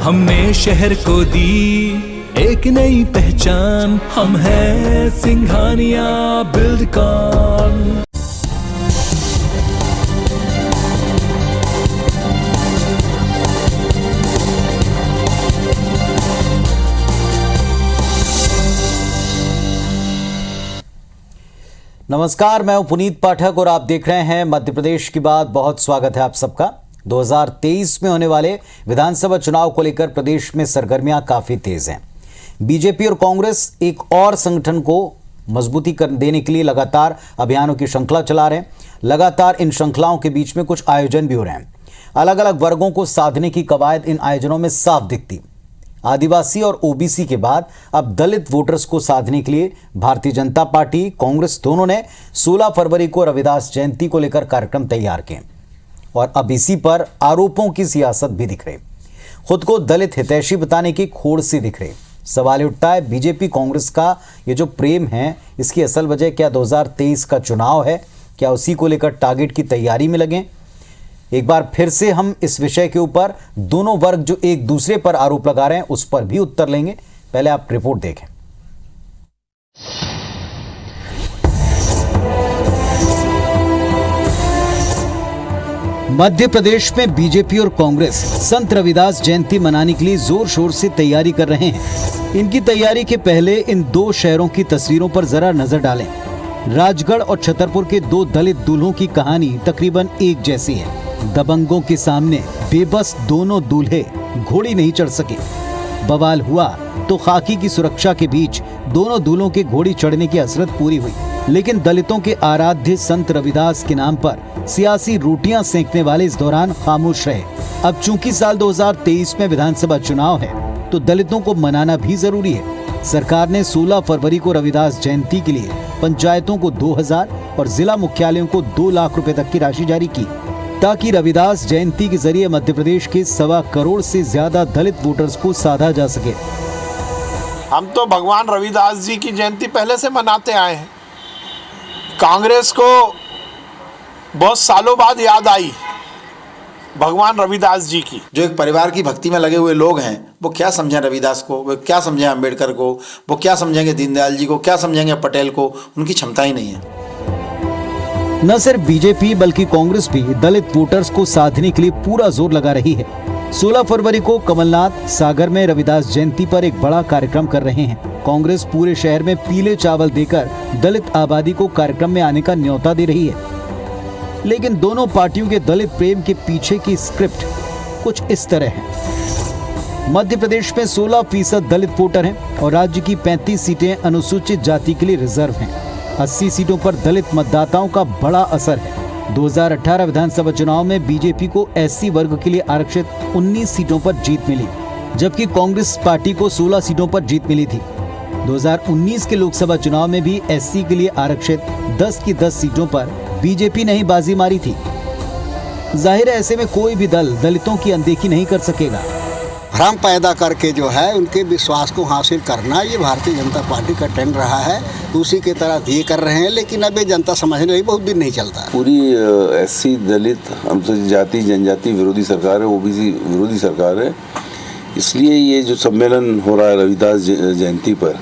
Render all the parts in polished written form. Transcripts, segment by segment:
हमने शहर को दी एक नई पहचान, हम हैं सिंघानिया बिल्डकॉन। नमस्कार, मैं हूं पुनीत पाठक और आप देख रहे हैं मध्य प्रदेश की बात। बहुत स्वागत है आप सबका। 2023 में होने वाले विधानसभा चुनाव को लेकर प्रदेश में सरगर्मियां काफी तेज हैं। बीजेपी और कांग्रेस एक और संगठन को मजबूती देने के लिए लगातार अभियानों की श्रृंखला चला रहे हैं। लगातार इन श्रृंखलाओं के बीच में कुछ आयोजन भी हो रहे हैं। अलग अलग वर्गों को साधने की कवायद इन आयोजनों में साफ दिखती। आदिवासी और ओबीसी के बाद अब दलित वोटर्स को साधने के लिए भारतीय जनता पार्टी, कांग्रेस दोनों ने 16 फरवरी को रविदास जयंती को लेकर कार्यक्रम तैयार किए और अब इसी पर आरोपों की सियासत भी दिख रही। खुद को दलित हितैषी बताने की खोड़ सी दिख रही। सवाल उठता है, बीजेपी कांग्रेस का ये जो प्रेम है, इसकी असल वजह क्या 2023 का चुनाव है? क्या उसी को लेकर टारगेट की तैयारी में लगे? एक बार फिर से हम इस विषय के ऊपर दोनों वर्ग जो एक दूसरे पर आरोप लगा रहे हैं उस पर भी उत्तर लेंगे। पहले आप रिपोर्ट देखें। मध्य प्रदेश में बीजेपी और कांग्रेस संत रविदास जयंती मनाने के लिए जोर शोर से तैयारी कर रहे हैं। इनकी तैयारी के पहले इन दो शहरों की तस्वीरों पर जरा नजर डालें। राजगढ़ और छतरपुर के दो दलित दूल्हों की कहानी तकरीबन एक जैसी है। दबंगों के सामने बेबस दोनों दूल्हे घोड़ी नहीं चढ़ सके। बवाल हुआ तो खाकी की सुरक्षा के बीच दोनों दूल्हों के घोड़ी चढ़ने की हसरत पूरी हुई। लेकिन दलितों के आराध्य संत रविदास के नाम पर सियासी रोटियां सेंकने वाले इस दौरान खामोश रहे। अब चूंकि साल 2023 में विधानसभा चुनाव है तो दलितों को मनाना भी जरूरी है। सरकार ने 16 फरवरी को रविदास जयंती के लिए पंचायतों को 2000 और जिला मुख्यालयों को 2 लाख रुपए तक की राशि जारी की, ताकि रविदास जयंती के जरिए मध्य प्रदेश के 1.25 करोड़ से ज्यादा दलित वोटर्स को साधा जा सके। हम तो भगवान रविदास जी की जयंती पहले से मनाते आए हैं। कांग्रेस को बहुत सालों बाद याद आई भगवान रविदास जी की। जो एक परिवार की भक्ति में लगे हुए लोग हैं, वो क्या समझें रविदास को, वो क्या समझें अम्बेडकर को, वो क्या समझेंगे दीनदयाल जी को, क्या समझेंगे पटेल को? उनकी क्षमता ही नहीं है। न सिर्फ बीजेपी बल्कि कांग्रेस भी दलित वोटर्स को साधने के लिए पूरा जोर लगा रही है। 16 फरवरी को कमलनाथ सागर में रविदास जयंती पर एक बड़ा कार्यक्रम कर रहे हैं। कांग्रेस पूरे शहर में पीले चावल देकर दलित आबादी को कार्यक्रम में आने का न्योता दे रही है। लेकिन दोनों पार्टियों के दलित प्रेम के पीछे की स्क्रिप्ट कुछ इस तरह है। मध्य प्रदेश में 16% दलित वोटर हैं और राज्य की 35 सीटें अनुसूचित जाति के लिए रिजर्व हैं। 80 सीटों पर दलित मतदाताओं का बड़ा असर है। 2018 विधानसभा चुनाव में बीजेपी को एससी वर्ग के लिए आरक्षित 19 सीटों पर जीत मिली, जबकि कांग्रेस पार्टी को 16 सीटों पर जीत मिली थी। 2019 के लोकसभा चुनाव में भी एससी के लिए आरक्षित 10 की 10 सीटों पर बीजेपी ने ही बाजी मारी थी। जाहिर है ऐसे में कोई भी दल दलितों की अनदेखी नहीं कर सकेगा। भ्रम पैदा करके जो है उनके विश्वास को हासिल करना, ये भारतीय जनता पार्टी का ट्रेंड रहा है। उसी के तरह ये कर रहे हैं, लेकिन अब ये जनता समझने लगी, बहुत दिन नहीं चलता। पूरी एससी, दलित, अनुसूचित जाति, जनजाति विरोधी सरकार है, ओबीसी विरोधी सरकार है। इसलिए ये जो सम्मेलन हो रहा है रविदास जयंती पर,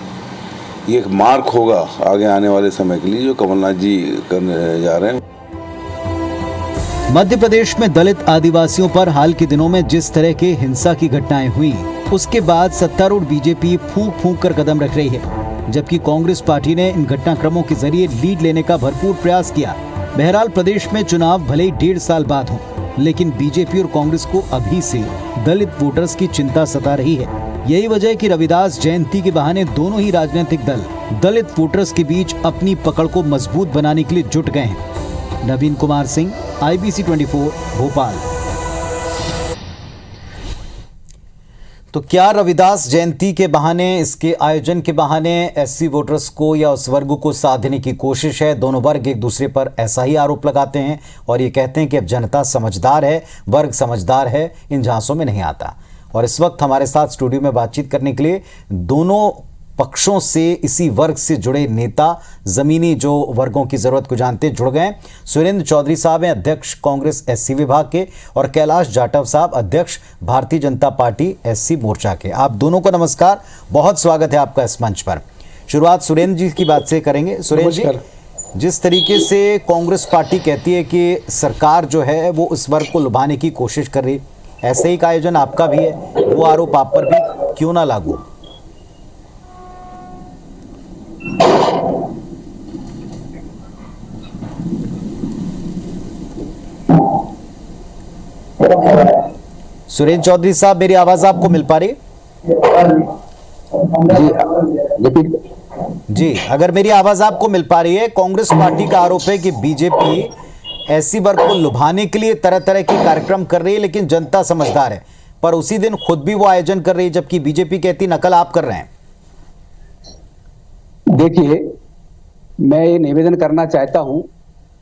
ये एक मार्क होगा आगे आने वाले समय के लिए जो कमलनाथ जी करने जा रहे हैं। मध्य प्रदेश में दलित आदिवासियों पर हाल के दिनों में जिस तरह के हिंसा की घटनाएं हुई, उसके बाद सत्तारूढ़ बीजेपी फूंक फूंक कर कदम रख रही है, जबकि कांग्रेस पार्टी ने इन घटनाक्रमों के जरिए लीड लेने का भरपूर प्रयास किया। बहरहाल प्रदेश में चुनाव भले ही 1.5 साल बाद हो, लेकिन बीजेपी और कांग्रेस को अभी से दलित वोटर्स की चिंता सता रही है। यही वजह है कि रविदास जयंती के बहाने दोनों ही राजनीतिक दल दलित वोटर्स के बीच अपनी पकड़ को मजबूत बनाने के लिए जुट गए हैं। नवीन कुमार सिंह, IBC 24, भोपाल। तो क्या रविदास जयंती के बहाने, इसके आयोजन के बहाने एससी वोटर्स को या उस वर्ग को साधने की कोशिश है? दोनों वर्ग एक दूसरे पर ऐसा ही आरोप लगाते हैं और ये कहते हैं कि अब जनता समझदार है, वर्ग समझदार है, इन झांसों में नहीं आता। और इस वक्त हमारे साथ स्टूडियो में बातचीत करने के लिए दोनों पक्षों से, इसी वर्ग से जुड़े नेता, जमीनी जो वर्गों की जरूरत को जानते जुड़ गए। सुरेंद्र चौधरी साहब हैं अध्यक्ष कांग्रेस एससी विभाग के और कैलाश जाटव साहब अध्यक्ष भारतीय जनता पार्टी एससी मोर्चा के। आप दोनों को नमस्कार, बहुत स्वागत है आपका इस मंच पर। शुरुआत सुरेंद्र जी की बात से करेंगे। सुरेंद्र जी, जिस तरीके से कांग्रेस पार्टी कहती है कि सरकार जो है वो इस वर्ग को लुभाने की कोशिश कर रही, ऐसे ही का आयोजन आपका भी है, वो आरोप आप पर भी क्यों ना लागू? सुरेंद्र चौधरी साहब, मेरी आवाज आपको मिल पा रही? जी, अगर मेरी आवाज आपको मिल पा रही है। कांग्रेस पार्टी का आरोप है कि बीजेपी ऐसी वर्ग को लुभाने के लिए तरह तरह के कार्यक्रम कर रही है, लेकिन जनता समझदार है, पर उसी दिन खुद भी वो आयोजन कर रही है, जबकि बीजेपी कहती नकल आप कर रहे हैं। देखिए, मैं ये निवेदन करना चाहता हूं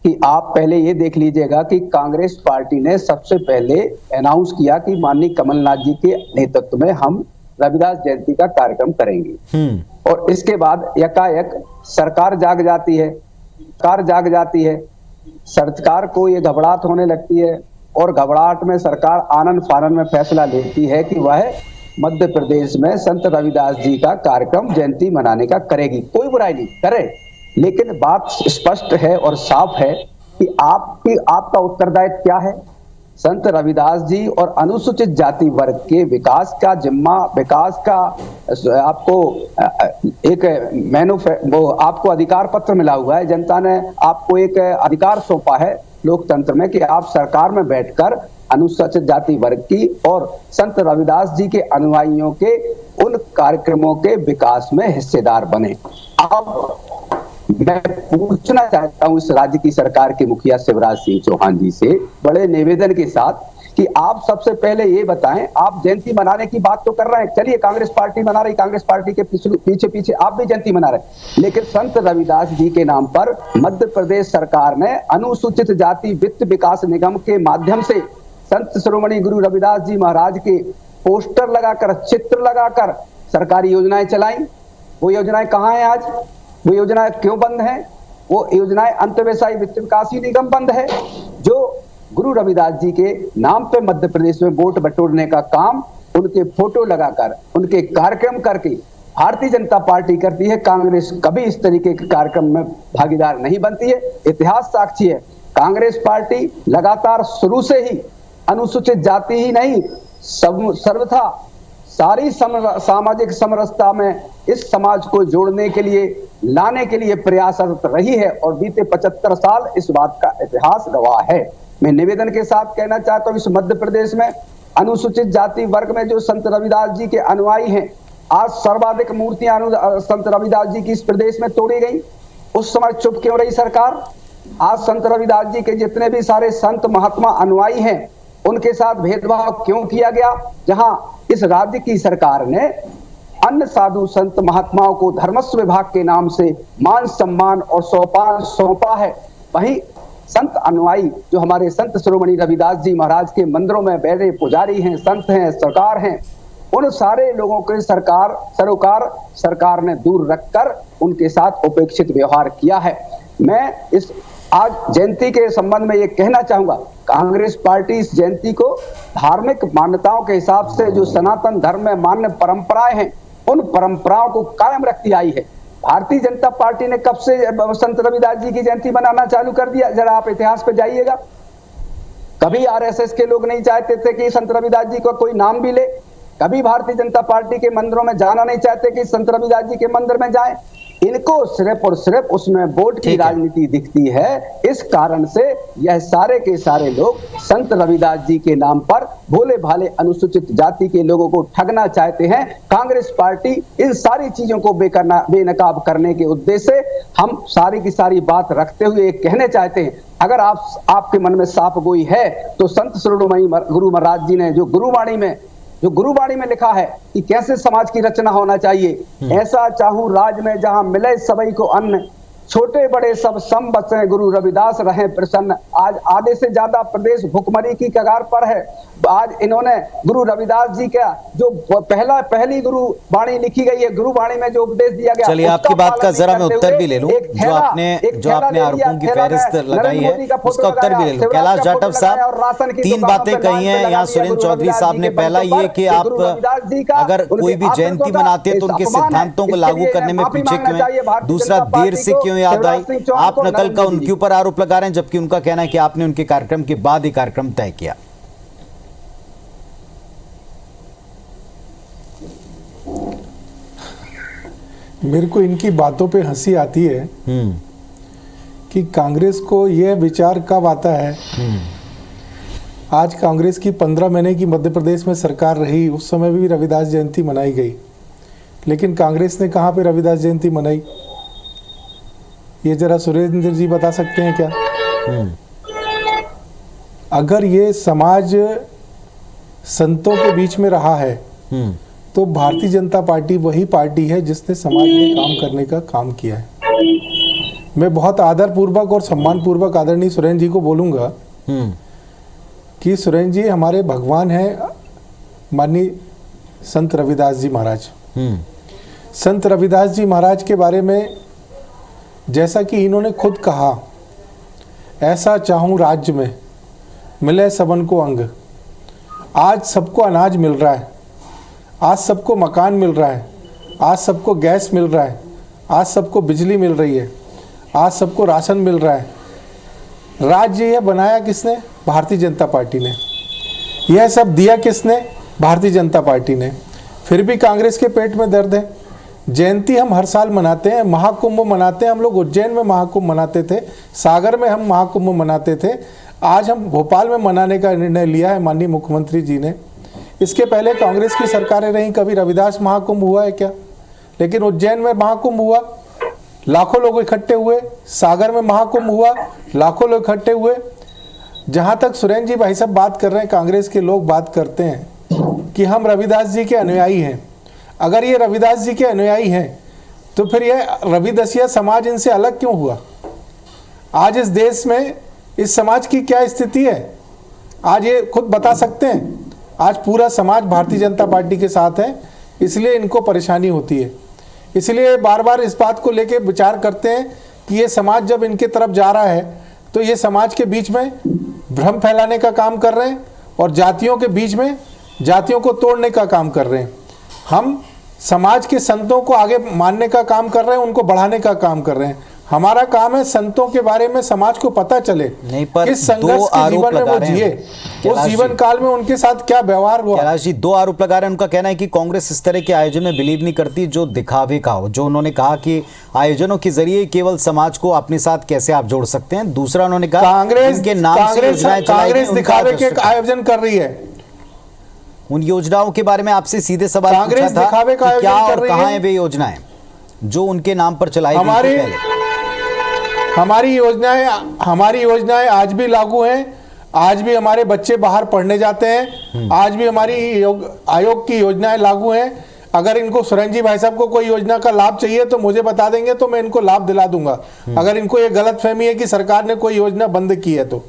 कि आप पहले ये देख लीजिएगा कि कांग्रेस पार्टी ने सबसे पहले अनाउंस किया कि माननीय कमलनाथ जी के नेतृत्व में हम रविदास जयंती का कार्यक्रम करेंगे, और इसके बाद एकाएक सरकार जाग जाती है। सरकार को ये घबराहट होने लगती है और घबराहट में सरकार आनन फानन में फैसला लेती है कि वह मध्य प्रदेश में संत रविदास जी का कार्यक्रम जयंती मनाने का करेगी। कोई बुराई नहीं करे, लेकिन बात स्पष्ट है और साफ है कि आपका उत्तरदायित्व क्या है। संत रविदास जी और अनुसूचित जाति वर्ग के विकास का जिम्मा, विकास का आपको एक वो आपको अधिकार पत्र मिला हुआ है। जनता ने आपको एक अधिकार सौंपा है लोकतंत्र में कि आप सरकार में बैठकर अनुसूचित जाति वर्ग की और संत रविदास जी के अनुयायियों के उन कार्यक्रमों के विकास में हिस्सेदार बने। अब मैं पूछना चाहता हूं इस राज्य की सरकार के मुखिया शिवराज सिंह चौहान जी से बड़े निवेदन के साथ कि आप सबसे पहले ये बताएं, आप जयंती मनाने की बात तो कर रहे हैं, चलिए कांग्रेस पार्टी मना रही, कांग्रेस पार्टी के पीछे आप भी जयंती मना रहे, लेकिन संत रविदास जी के नाम पर मध्य प्रदेश सरकार ने अनुसूचित जाति वित्त विकास निगम के माध्यम से संत शिरोमणि गुरु रविदास जी महाराज के पोस्टर लगाकर, चित्र लगाकर सरकारी योजनाएं चलाई। वो योजनाएं कहाँ हैं आज? वो योजनाएं क्यों बंद है? वो योजनाएं अंतव्यवसायी वित्त विकास निगम बंद है, जो गुरु रविदास जी के नाम पे मध्य प्रदेश में वोट बटोरने का काम उनके फोटो लगाकर, उनके कार्यक्रम करके भारतीय जनता पार्टी करती है। कांग्रेस कभी इस तरीके के कार्यक्रम में भागीदार नहीं बनती है। इतिहास साक्षी है, कांग्रेस पार्टी लगातार शुरू से ही अनुसूचित जाति ही नहीं, सर्वथा सारी सामाजिक समरसता में इस समाज को जोड़ने के लिए, लाने के लिए प्रयासरत रही है और बीते 75 साल इस बात का इतिहास गवाह है। मैं निवेदन के साथ कहना चाहता हूं, इस मध्य प्रदेश में अनुसूचित जाति वर्ग में जो संत रविदास जी के अनुयायी हैं, आज सर्वाधिक मूर्तियां संत रविदास जी की इस प्रदेश में तोड़ी गई। उस समय चुप क्यों रही सरकार? आज संत रविदास जी के जितने भी सारे संत महात्मा अनुयायी हैं, उनके साथ भेदभाव क्यों किया गया? जहां इस राज्य की सरकार ने अन्य साधु संत महात्माओं को धर्मस्व विभाग के नाम से मान सम्मान और सौंपा है, वहीं संत अनुयायी जो हमारे संत शिरोमणि रविदास जी महाराज के मंदिरों में बैठे पुजारी हैं, संत हैं, सरकार हैं, उन सारे लोगों के सरकार ने दूर रखकर उनके साथ उपेक्षित व्यवहार किया है। मैं इस आज जयंती के संबंध में ये कहना चाहूंगा, कांग्रेस पार्टी इस जयंती को धार्मिक मान्यताओं के हिसाब से जो सनातन धर्म में मान्य परंपराएं हैं, उन परंपराओं को कायम रखती आई है। भारतीय जनता पार्टी ने कब से संत रविदास जी की जयंती मनाना चालू कर दिया? जरा आप इतिहास पे जाइएगा। कभी आरएसएस के लोग नहीं चाहते थे कि संत रविदास जी को कोई नाम भी ले, कभी भारतीय जनता पार्टी के मंदिरों में जाना नहीं चाहते कि संत रविदास जी के मंदिर में जाएं। इनको सिर्फ और सिर्फ उसमें वोट की राजनीति दिखती है। इस कारण से यह सारे के सारे लोग संत रविदास जी के नाम पर भोले भाले अनुसूचित जाति के लोगों को ठगना चाहते हैं। कांग्रेस पार्टी इन सारी चीजों को बेनकाब करने के उद्देश्य से हम सारी की सारी बात रखते हुए कहने चाहते हैं, अगर आपके मन में साफ गोई है तो संत शिरोमणि गुरु महाराज जी ने जो गुरुवाणी में लिखा है कि कैसे समाज की रचना होना चाहिए, ऐसा चाहूं राज में जहां मिले सबई को अन्न, छोटे बड़े सब सम बसें, गुरु रविदास रहे प्रसन्न। आज आधे से ज्यादा प्रदेश भुखमरी की कगार पर है। आज इन्होंने गुरु रविदास जी का जो पहली गुरु वाणी लिखी गई है, गुरु वाणी में जो उपदेश दिया गया, चलिए आपकी बात का जरा मैं उत्तर भी ले लूं। जो आपने आरोपों की फहरिस्त लगाई है उसका उत्तर भी ले लूं। कैलाश जाटव साहब, 3 बातें कही हैं यहाँ सुरेंद्र चौधरी साहब ने। पहला ये कि आप अगर कोई भी जयंती मनाते हैं तो उनके सिद्धांतों को लागू करने में पीछे क्यों है? दूसरा, देर से क्यों याद आई? आप नकल का उनके ऊपर आरोप लगा रहे हैं, जबकि उनका कहना है कि आपने उनके कार्यक्रम के बाद ही कार्यक्रम तय किया। मेरे को इनकी बातों पे हंसी आती है कि कांग्रेस को यह विचार कब आता है। आज कांग्रेस की 15 महीने की मध्य प्रदेश में सरकार रही, उस समय भी रविदास जयंती मनाई गई, लेकिन कांग्रेस ने कहाँ पे रविदास जयंती मनाई? ये जरा सुरेंद्र जी बता सकते हैं क्या? अगर ये समाज संतों के बीच में रहा है तो भारतीय जनता पार्टी वही पार्टी है जिसने समाज में काम करने का काम किया है। मैं बहुत आदरपूर्वक और सम्मानपूर्वक आदरणीय सुरेंद्र जी को बोलूंगा कि सुरेंद्र जी हमारे भगवान हैं, माननीय संत रविदास जी महाराज। संत रविदास जी महाराज के बारे में जैसा कि इन्होंने खुद कहा, ऐसा चाहूं राज्य में मिले सबन को अंग। आज सबको अनाज मिल रहा है, आज सबको मकान मिल रहा है, आज सबको गैस मिल रहा है, आज सबको बिजली मिल रही है, आज सबको राशन मिल रहा है। राज्य यह बनाया किसने? भारतीय जनता पार्टी ने। यह सब दिया किसने? भारतीय जनता पार्टी ने। फिर भी कांग्रेस के पेट में दर्द है। जयंती हम हर साल मनाते हैं, महाकुंभ मनाते हैं। हम लोग उज्जैन में महाकुंभ मनाते थे, सागर में हम महाकुंभ मनाते थे। आज हम भोपाल में मनाने का निर्णय लिया है माननीय मुख्यमंत्री जी ने। इसके पहले कांग्रेस की सरकारें रहीं, कभी रविदास महाकुंभ हुआ है क्या? लेकिन उज्जैन में महाकुंभ हुआ, लाखों लोग इकट्ठे हुए। सागर में महाकुंभ हुआ, लाखों लोग इकट्ठे हुए। जहां तक सुरेंद्र जी भाई साहब बात कर रहे हैं, कांग्रेस के लोग बात करते हैं कि हम रविदास जी के अनुयायी हैं। अगर ये रविदास जी के अनुयायी हैं तो फिर ये रविदासिया समाज इनसे अलग क्यों हुआ? आज इस देश में इस समाज की क्या स्थिति है, आज ये खुद बता सकते हैं। आज पूरा समाज भारतीय जनता पार्टी के साथ है, इसलिए इनको परेशानी होती है। इसलिए बार बार इस बात को लेके विचार करते हैं कि ये समाज जब इनके तरफ जा रहा है तो ये समाज के बीच में भ्रम फैलाने का काम कर रहे हैं और जातियों के बीच में जातियों को तोड़ने का काम कर रहे हैं। हम समाज के संतों को आगे मानने का काम कर रहे हैं, उनको बढ़ाने का काम कर रहे हैं। हमारा काम है संतों के बारे में समाज को पता चले, किस संघर्ष के जीवन में वो जिए, उस जीवन काल में उनके साथ क्या व्यवहार हुआ। कैलाश जी 2 आरोप लगा रहे हैं। उनका कहना है कि कांग्रेस इस तरह के आयोजन में बिलीव नहीं करती जो दिखावे का हो। जो उन्होंने कहा कि आयोजनों के जरिए केवल समाज को अपने साथ कैसे आप जोड़ सकते हैं। दूसरा उन्होंने कहा कांग्रेस दिखावे के आयोजन कर रही है। उन योजनाओं के बारे में आपसे सीधे सवाल पूछा था कि क्या और कहां है वे योजनाएं जो उनके नाम पर चलाई गई थी पहले। हमारी योजनाएं आज भी लागू हैं। आज भी हमारे बच्चे बाहर पढ़ने जाते हैं। आज भी हमारी आयोग की योजनाएं लागू हैं। अगर इनको सुरेंद्र जी भाई साहब को कोई योजना का लाभ चाहिए तो मुझे बता देंगे तो मैं इनको लाभ दिला दूंगा। अगर इनको ये गलतफहमी है कि सरकार ने कोई योजना बंद की है तो।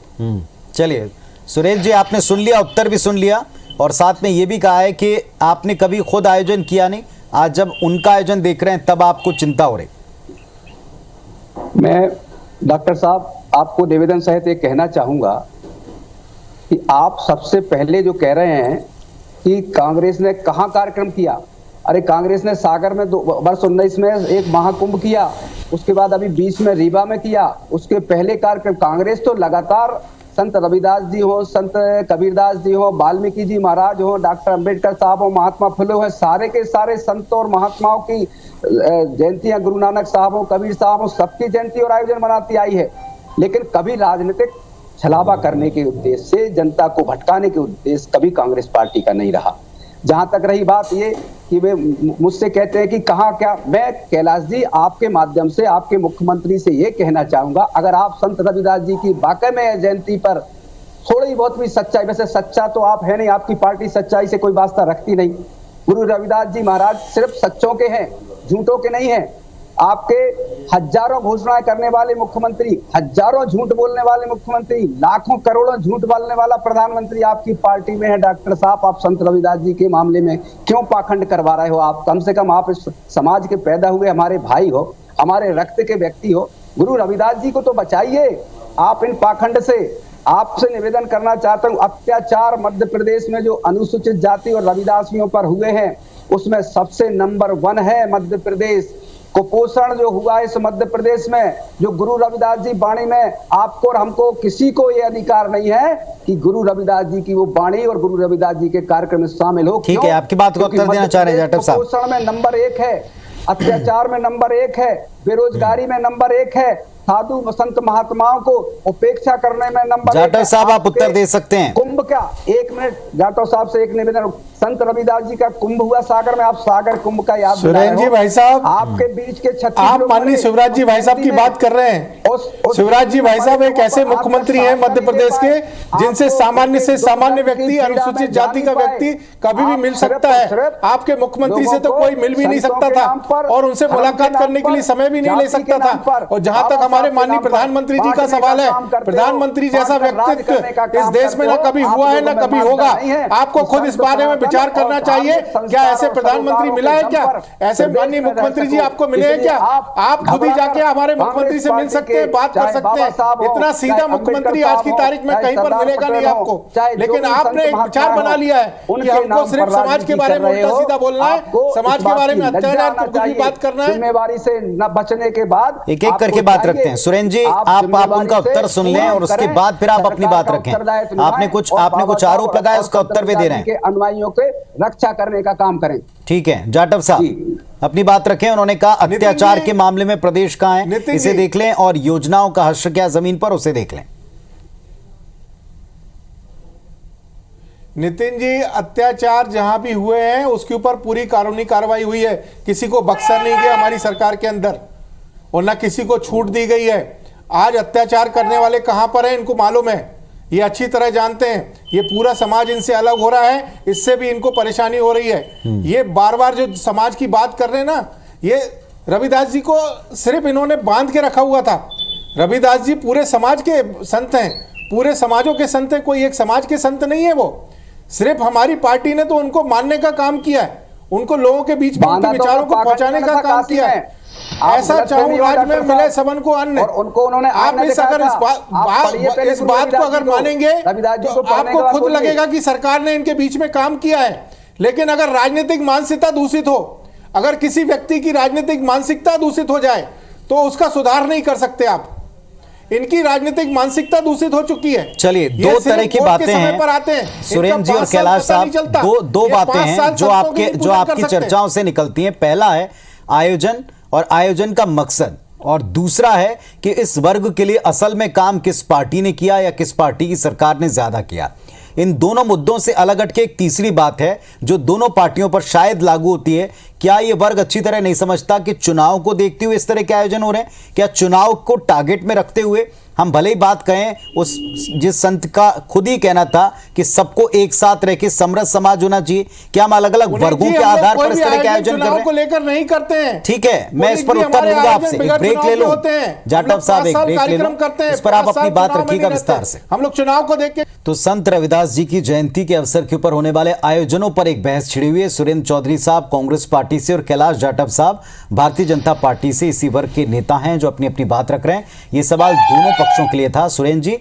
चलिए सुरेंद्र जी, आपने सुन लिया, उत्तर भी सुन लिया और साथ में ये भी कहा है कि आपने कभी खुद आयोजन किया नहीं, आज जब उनका आयोजन देख रहे हैं तब आपको चिंता हो रही। मैं डॉक्टर साहब आपको निवेदन सहित एक कहना चाहूंगा कि आप सबसे पहले जो कह रहे हैं कि कांग्रेस ने कहां कार्यक्रम किया। अरे कांग्रेस ने सागर में वर्ष 19 में एक महाकुंभ किया, उसके बाद अभी 20 में रीवा में किया। उसके पहले कार्यक्रम कांग्रेस तो लगातार संत रविदास जी हो, संत कबीरदास जी हो, वाल्मीकि जी महाराज हो, डॉक्टर अंबेडकर साहब हो, महात्मा फुले हो, सारे के सारे संत और महात्माओं की जयंतियां, गुरु नानक साहब हो, कबीर साहब हो, सबकी जयंती और आयोजन मनाती आई है। लेकिन कभी राजनीतिक छलावा करने के उद्देश्य से, जनता को भटकाने के उद्देश्य कभी कांग्रेस पार्टी का नहीं रहा। जहां तक रही बात ये कि वे मुझसे कहते हैं कि कहाँ क्या, मैं कैलाश जी आपके माध्यम से आपके मुख्यमंत्री से ये कहना चाहूंगा, अगर आप संत रविदास जी की वाकई में जयंती पर थोड़ी बहुत भी सच्चाई, वैसे सच्चा तो आप है नहीं, आपकी पार्टी सच्चाई से कोई वास्ता रखती नहीं। गुरु रविदास जी महाराज सिर्फ सच्चों के हैं, झूठों के नहीं हैं। आपके हजारों घोषणाएं करने वाले मुख्यमंत्री, हजारों झूठ बोलने वाले मुख्यमंत्री, लाखों करोड़ों झूठ बोलने वाला प्रधानमंत्री आपकी पार्टी में है। डॉक्टर साहब, आप संत रविदास जी के मामले में क्यों पाखंड करवा रहे हो? आप कम से कम आप इस समाज के पैदा हुए हमारे भाई हो, हमारे रक्त के व्यक्ति हो, गुरु रविदास जी को तो बचाइए आप इन पाखंड से। आपसे निवेदन करना चाहता हूं, अत्याचार मध्य प्रदेश में जो अनुसूचित जाति और रविदासियों पर हुए हैं उसमें सबसे नंबर 1 है मध्य प्रदेश। कुपोषण जो हुआ इस मध्य प्रदेश में, जो गुरु रविदास जी वाणी में, आपको और हमको किसी को ये अधिकार नहीं है कि गुरु रविदास जी की वो वाणी और गुरु रविदास जी के कार्यक्रम में शामिल हो। ठीक है, आपकी बात को उत्तर देना चाह रहे हैं जाटव साहब। कुपोषण में नंबर 1 है, अत्याचार में नंबर 1 है, बेरोजगारी में नंबर 1 है, साधु संत महात्माओं को उपेक्षा करने में नंबर 1 है। जाटव साहब, आप उत्तर दे सकते हैं। कुंभ क्या, 1 मिनट जाटव साहब से एक निवेदन, संत रविदास जी का कुंभ हुआ सागर में, आप सागर कुंभ का याद सुरेंद्र जी भाई साहब, आपके बीच के 36 आप माननीय शिवराज जी भाई साहब की बात कर रहे हैं। शिवराज जी भाई साहब एक ऐसे मुख्यमंत्री हैं मध्य प्रदेश के जिनसे सामान्य से सामान्य व्यक्ति, अनुसूचित जाति का व्यक्ति कभी भी मिल सकता है। आपके मुख्यमंत्री से तो कोई मिल भी नहीं सकता था और उनसे मुलाकात करने के लिए समय भी नहीं ले सकता था। और जहां तक हमारे माननीय प्रधानमंत्री जी का सवाल है, प्रधानमंत्री जैसा व्यक्तित्व इस देश में न कभी हुआ है न कभी होगा। आपको खुद इस बारे में विचार करना चाहिए। क्या ऐसे प्रधानमंत्री मिला है? क्या ऐसे माननीय मुख्यमंत्री जी आपको मिले हैं? क्या आप खुद ही जाके हमारे मुख्यमंत्री से मिल सकते हैं, बात कर सकते हैं? इतना सीधा मुख्यमंत्री आज की तारीख में कहीं पर मिलेगा नहीं आपको। लेकिन आपने एक विचार बना लिया है कि हमको सिर्फ समाज के बारे में उल्टा सीधा बोलना है, समाज के बारे में अत्याचार तो कुछ भी बात करना है। जिम्मेवारी से न बचने के बाद एक एक करके बात रखते हैं। सुरेंद्र जी, आप उनका उत्तर सुन लें और उसके बाद फिर आप अपनी बात रखें। आपने कुछ आरोप लगाया, उसका उत्तर भी दे रहे हैं। अनुयायियों के रक्षा करने का काम करें। ठीक है, जाटव साहब अपनी बात रखें। उन्होंने कहा अत्याचार के मामले में प्रदेश कहां है, इसे देख लें, और योजनाओं का हश्र क्या जमीन पर, उसे देख लें। नितिन जी, अत्याचार जहां भी हुए हैं उसके ऊपर पूरी कानूनी कार्रवाई हुई है। किसी को बख्शा नहीं गया हमारी सरकार के अंदर और ना किसी को छूट दी गई है। आज अत्याचार करने वाले कहां पर हैं इनको मालूम है, ये अच्छी तरह जानते हैं। ये पूरा समाज इनसे अलग हो रहा है, इससे भी इनको परेशानी हो रही है। ये बार बार जो समाज की बात कर रहे हैं ना, ये रविदास जी को सिर्फ इन्होंने बांध के रखा हुआ था। रविदास जी पूरे समाज के संत हैं, पूरे समाजों के संत हैं, कोई एक समाज के संत नहीं है वो। सिर्फ हमारी पार्टी ने तो उनको मानने का काम किया है, उनको लोगों के बीच में उनके विचारों को पहुंचाने का काम किया है। ऐसा चाहूं राज में मिले सबन को अन्न, उनको उन्होंने आप इस बात को अगर मानेंगे तो आपको खुद लगेगा कि सरकार ने इनके बीच में काम किया है। लेकिन अगर राजनीतिक मानसिकता दूषित हो, अगर किसी व्यक्ति की राजनीतिक मानसिकता दूषित हो जाए तो उसका सुधार नहीं कर सकते आप। इनकी राजनीतिक मानसिकता दूषित हो चुकी है। चलिए, दो तरह की बातें हैं सुरेंद्र जी और कैलाश साहब। दो बातें हैं जो आपकी चर्चाओं से निकलती हैं। पहला है आयोजन और आयोजन का मकसद, और दूसरा है कि इस वर्ग के लिए असल में काम किस पार्टी ने किया या किस पार्टी की सरकार ने ज्यादा किया। इन दोनों मुद्दों से अलग हटके एक तीसरी बात है जो दोनों पार्टियों पर शायद लागू होती है। क्या ये वर्ग अच्छी तरह नहीं समझता कि चुनाव को देखते हुए इस तरह के आयोजन हो रहे हैं? क्या चुनाव को टारगेट में रखते हुए हम भले ही बात कहें, उस जिस संत का खुद ही कहना था कि सबको एक साथ रह के समृद्ध समाज होना चाहिए, क्या हम अलग अलग वर्गों के आधार पर इस तरह के आयोजन कर रहे हैं? को लेकर नहीं करते हैं। ठीक है, मैं इस पर उत्तर दूंगा आपसे। एक ब्रेक ले लो जाटव साहब, एक ब्रेक ले लो, इस पर आप अपनी बात रखिएगा विस्तार से। हम लोग चुनाव को देख के तो संत रविदास जी की जयंती के अवसर के ऊपर होने वाले आयोजनों पर एक बहस छिड़ी हुई है। सुरेंद्र चौधरी साहब कांग्रेस पार्टी से और कैलाश जाटव साहब भारतीय जनता पार्टी से इसी वर्ग के नेता हैं जो अपनी अपनी बात रख रहे हैं। ये सवाल दोनों पक्षों के लिए था। सुरेंद्र जी,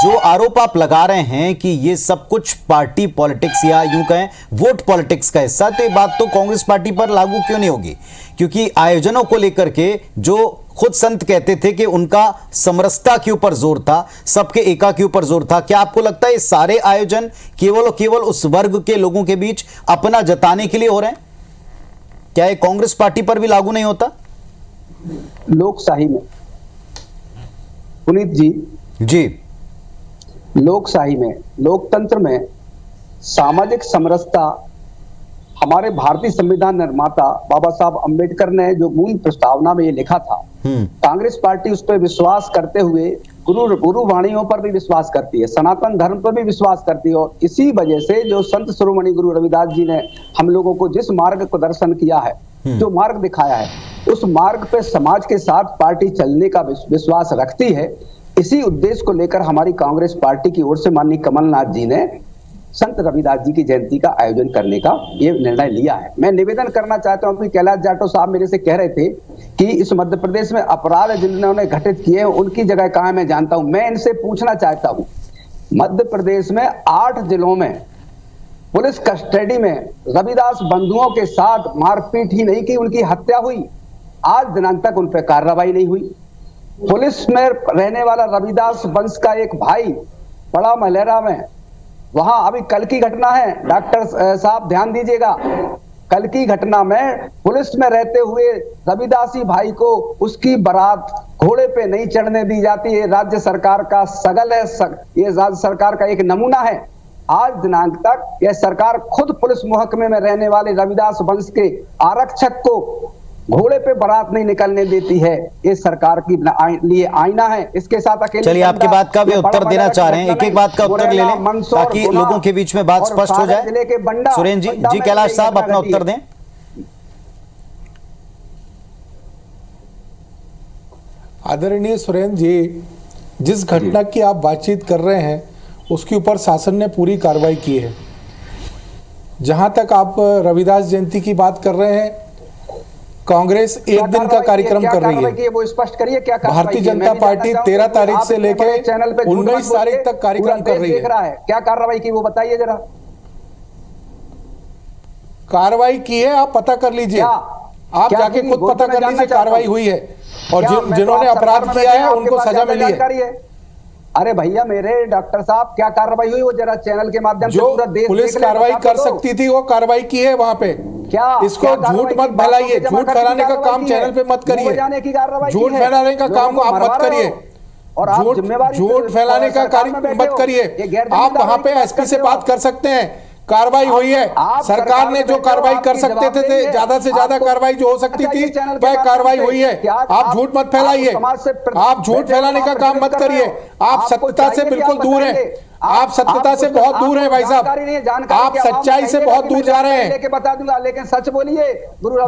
जो आरोप आप लगा रहे हैं कि ये सब कुछ पार्टी पॉलिटिक्स या यूं कहें वोट पॉलिटिक्स का हिस्सा, तो ये बात तो कांग्रेस पार्टी पर लागू क्यों नहीं होगी? क्योंकि आयोजनों को लेकर के जो खुद संत कहते थे कि उनका समरसता के ऊपर जोर था, सबके एका के ऊपर जोर था। क्या आपको लगता है ये सारे आयोजन केवल उस वर्ग के लोगों के बीच अपना जताने के लिए हो रहे हैं? क्या ये कांग्रेस पार्टी पर भी लागू नहीं होता? लोकशाही में पुनीत जी, लोकशाही में, लोकतंत्र में सामाजिक समरसता हमारे भारतीय संविधान निर्माता बाबा साहब अंबेडकर ने जो मूल प्रस्तावना में ये लिखा था, कांग्रेस पार्टी उस पर विश्वास करते हुए गुरु वाणियों पर भी विश्वास करती है, सनातन धर्म पर भी विश्वास करती है। और इसी वजह से जो संत शिरोमणि गुरु रविदास जी ने हम लोगों को जिस मार्ग को दर्शन किया है, जो मार्ग दिखाया है, उस मार्ग पे समाज के साथ पार्टी चलने का विश्वास रखती है। इसी उद्देश्य को लेकर हमारी कांग्रेस पार्टी की ओर से माननीय कमलनाथ जी ने संत रविदास जी की जयंती का आयोजन करने का ये निर्णय लिया है। मैं निवेदन करना चाहता हूं कि कैलाश जाटव साहब मेरे से कह रहे थे कि इस मध्य प्रदेश में अपराध जिन्होंने घटित किए हैं उनकी जगह कहां है मैं जानता हूं। मैं इनसे पूछना चाहता हूं, मध्य प्रदेश में 8 जिलों में पुलिस कस्टडी में रविदास बंधुओं के साथ मारपीट ही नहीं की, उनकी हत्या हुई। आज दिनांक तक उन पर कार्रवाई नहीं हुई। पुलिस में रहने वाला रविदास वंश का एक भाई बड़ा मलेरा में, वहां अभी कल की घटना है, डॉक्टर साहब ध्यान दीजिएगा, कल की घटना में पुलिस में रहते हुए रविदासी भाई को उसकी बारात घोड़े पे नहीं चढ़ने दी जाती है। राज्य सरकार का सगल है, ये राज्य सरकार का एक नमूना है। आज दिनांक तक यह सरकार खुद पुलिस महकमे में रहने वाले रविदास वंश के आरक्षक को घोड़े पे बारात नहीं निकलने देती है। ये सरकार की लिए आईना है। इसके साथ अकेले चलिए आपकी बात का भी उत्तर देना चाह रहे हैं, एक एक बात का उत्तर ले लें ताकि लोगों के बीच में बात स्पष्ट हो जाए। सुरेंद्र जी कैलाश साहब अपना उत्तर दें। आदरणीय सुरेंद्र जी, जिस घटना की आप बातचीत कर रहे हैं उसके ऊपर शासन ने पूरी कार्रवाई की है। जहां तक आप रविदास जयंती की बात कर रहे हैं, कांग्रेस एक दिन का कार्यक्रम कर रही है। वो स्पष्ट करिए क्या भारतीय जनता पार्टी 13 तारीख से लेकर 19 तारीख तक कार्यक्रम कर रही है। क्या कार्रवाई की वो बताइए जरा। कार्रवाई की है, आप पता कर लीजिए, आप जाके खुद पता कर लीजिए कार्रवाई हुई है और जिन्होंने अपराध किया है उनको सजा मिली है। अरे भैया मेरे डॉक्टर साहब, क्या कार्रवाई हुई वो जरा चैनल के माध्यम से पूरा देश पुलिस कार्रवाई कर सकती थी वो कार्रवाई की है वहां पे। क्या इसको झूठ मत फैलाइए, झूठ फैलाने का काम चैनल पे मत करिए, झूठ फैलाने का काम आप मत करिए, झूठ फैलाने का कार्य मत करिए। आप वहां पे एसपी से बात कर सकते हैं, कार्रवाई हुई है। सरकार ने जो कार्रवाई कर सकते थे ज्यादा से ज्यादा कार्रवाई जो हो सकती थी वह कार्रवाई हुई है। आप झूठ मत फैलाइए, आप झूठ फैलाने का काम मत करिए। आप सत्यता से बिल्कुल दूर हैं, आप सत्यता से बहुत दूर हैं भाई साहब, आप सच्चाई से बहुत दूर जा रहे हैं। बता दूंगा लेकिन सच बोलिए।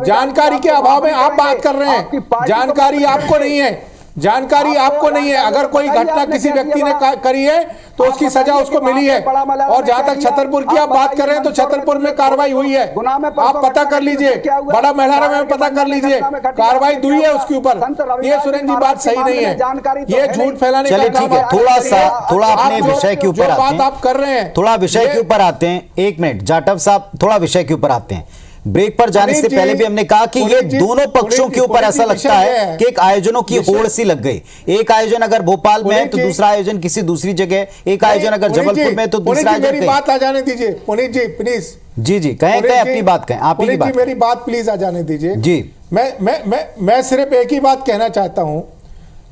जानकारी के अभाव में आप बात कर रहे हैं, जानकारी आपको नहीं है, जानकारी आपको नहीं है। अगर कोई घटना किसी व्यक्ति ने करी है तो उसकी सजा उसको मिली है। और जहां तक छतरपुर की आप बात कर रहे हैं तो छतरपुर में कार्रवाई हुई है, आप पता कर लीजिए, बड़ा महिलारा में पता कर लीजिए, कार्रवाई हुई है उसके ऊपर। ये सुरेंद्र जी बात सही नहीं है, ये झूठ फैलाने का काम है। थोड़ा अपने विषय के ऊपर बात आप कर रहे हैं, थोड़ा विषय के ऊपर आते हैं। 1 मिनट जाटव साहब, थोड़ा विषय के ऊपर आते हैं। ब्रेक पर जाने से पहले भी हमने कहा कि ये दोनों पक्षों के ऊपर ऐसा लगता है कि एक आयोजनों की होड़ सी लग गई। एक आयोजन अगर भोपाल में है तो दूसरा आयोजन किसी दूसरी जगह, एक आयोजन अगर जबलपुर में तो दूसरा आयोजन। मेरी बात आ जाने दीजिए पुनीत जी प्लीज। जी जी कहें अपनी बात कहें, आप ही बात मेरी बात प्लीज आ जाने दीजिए जी। मैं सिर्फ एक ही बात कहना चाहता हूं,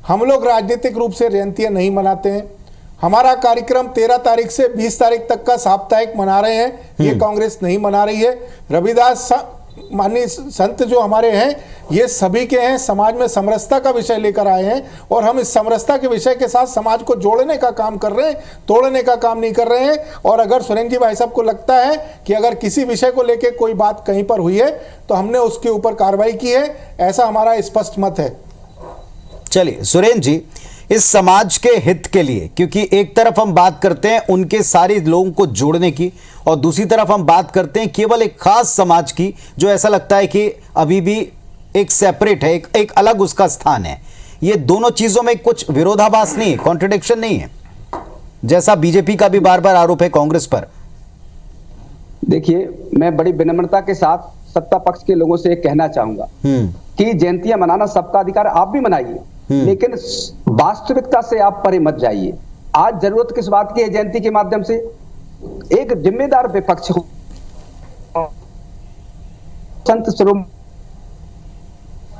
हम लोग राजनीतिक रूप से जयंतियां नहीं मनाते हैं। हमारा कार्यक्रम 13 तारीख से 20 तारीख तक का साप्ताहिक मना रहे हैं, ये कांग्रेस नहीं मना रही है। रविदास माननीय संत जो हमारे हैं ये सभी के हैं, समाज में समरसता का विषय लेकर आए हैं और हम इस समरसता के विषय के साथ समाज को जोड़ने का काम कर रहे हैं, तोड़ने का काम नहीं कर रहे हैं। और अगर सुरेंद्र जी भाई साहब को लगता है कि अगर किसी विषय को लेकर कोई बात कहीं पर हुई है तो हमने उसके ऊपर कार्रवाई की है, ऐसा हमारा स्पष्ट मत है। चलिए सुरेंद्र जी, इस समाज के हित के लिए, क्योंकि एक तरफ हम बात करते हैं उनके सारे लोगों को जोड़ने की और दूसरी तरफ हम बात करते हैं केवल एक खास समाज की जो ऐसा लगता है कि अभी भी एक सेपरेट है, एक अलग उसका स्थान है। ये दोनों चीजों में कुछ विरोधाभास नहीं है, कॉन्ट्रडिक्शन नहीं है, जैसा बीजेपी का भी बार बार आरोप है कांग्रेस पर। देखिए, मैं बड़ी विनम्रता के साथ सत्ता पक्ष के लोगों से कहना चाहूंगा कि जयंतियां मनाना सबका अधिकार, आप भी मनाइए, लेकिन वास्तविकता से आप परे मत जाइए। आज जरूरत किस बात की है? जयंती के माध्यम से एक जिम्मेदार विपक्ष को संत स्वरूप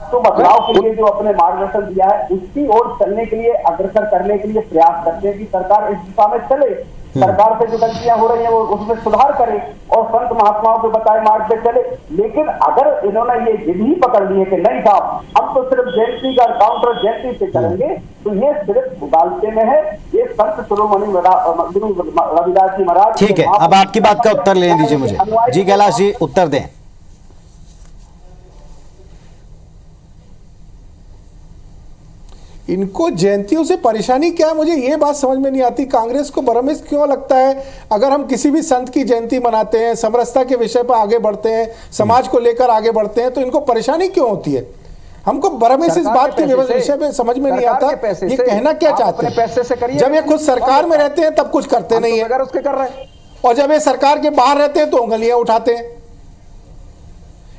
तो बदलाव के लिए जो अपने मार्गदर्शन दिया है उसकी ओर चलने के लिए, अग्रसर करने के लिए प्रयास करते हैं कि सरकार इस दिशा में चले। सरकार से जो गलतियां हो रही हैं वो उसमें सुधार करे और संत महात्माओं के बताए मार्ग पे चले। लेकिन अगर इन्होंने ये जिद ही पकड़ ली है कि नहीं साहब हम तो सिर्फ जयंती का काउंटर जयंती से करेंगे, तो ये सिर्फ उदालते में है। ये संत शिरोमणि गुरु रविदास जी महाराज। ठीक है, अब आपकी बात का उत्तर लेने दीजिए मुझे। जी कैलाश जी उत्तर दें। इनको जयंतियों से परेशानी क्या है, मुझे ये बात समझ में नहीं आती। कांग्रेस को भ्रमित क्यों लगता है? अगर हम किसी भी संत की जयंती मनाते हैं, समरसता के विषय पर आगे बढ़ते हैं, समाज को लेकर आगे बढ़ते हैं, तो इनको परेशानी क्यों होती है? हमको भ्रमित इस बात के विषय में समझ में नहीं आता ये कहना क्या चाहते हैं। जब ये खुद सरकार में रहते हैं तब कुछ करते नहीं है, उसके कर रहे हैं, और जब ये सरकार के बाहर रहते हैं तो उंगलियां उठाते हैं।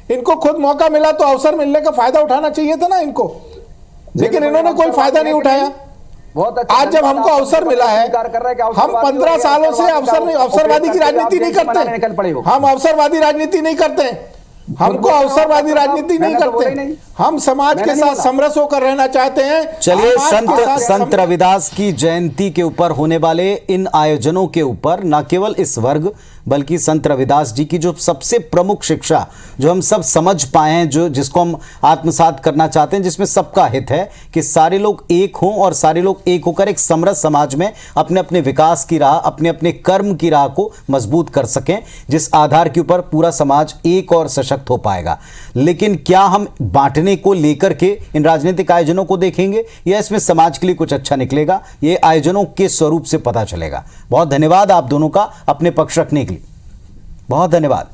इनको खुद मौका मिला तो अवसर मिलने का फायदा उठाना चाहिए था ना इनको, लेकिन इन्होंने कोई फायदा नहीं उठाया। बहुत अच्छा। आज जब हमको अवसर मिला है, हम 15 सालों से अवसरवादी की राजनीति नहीं करते, हम अवसरवादी राजनीति नहीं करते, हमको अवसरवादी राजनीति नहीं करते, हम समाज के साथ समरस होकर रहना चाहते हैं। चलिए, संत रविदास की जयंती के ऊपर होने वाले इन आयोजनों के ऊपर न केवल इस वर्ग बल्कि संत रविदास जी की जो सबसे प्रमुख शिक्षा जो हम सब समझ पाए हैं, जो जिसको हम आत्मसात करना चाहते हैं, जिसमें सबका हित है कि सारे लोग एक हों और सारे लोग एक होकर एक समरस समाज में अपने अपने विकास की राह, अपने अपने कर्म की राह को मजबूत कर सकें, जिस आधार के ऊपर पूरा समाज एक और सशक्त हो पाएगा। लेकिन क्या हम बांटने को लेकर के इन राजनीतिक आयोजनों को देखेंगे या इसमें समाज के लिए कुछ अच्छा निकलेगा, ये आयोजनों के स्वरूप से पता चलेगा। बहुत धन्यवाद आप दोनों का अपने पक्ष रखने के लिए, बहुत धन्यवाद।